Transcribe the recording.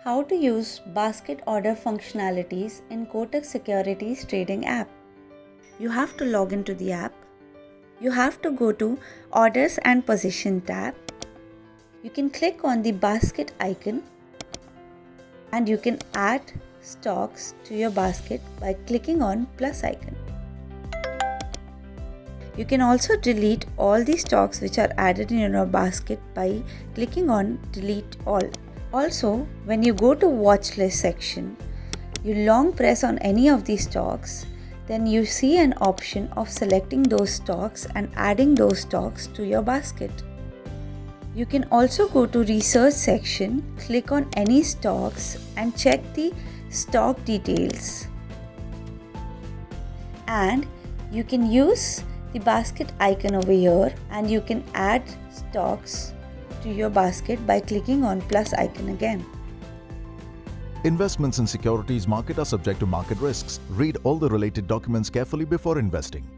How to use basket order functionalities in Kotak Securities Trading app. You have to log into the app. You have to go to Orders and Position tab. You can click on the basket icon and you can add stocks to your basket by clicking on plus icon. You can also delete all the stocks which are added in your basket by clicking on delete all. Also, when you go to watch list section, you long press on any of these stocks, then you see an option of selecting those stocks and adding those stocks to your basket. You can also go to research section, click on any stocks and check the stock details. And you can use the basket icon over here and you can add stocks to your basket by clicking on plus icon again. Investments in securities market are subject to market risks. Read all the related documents carefully before investing.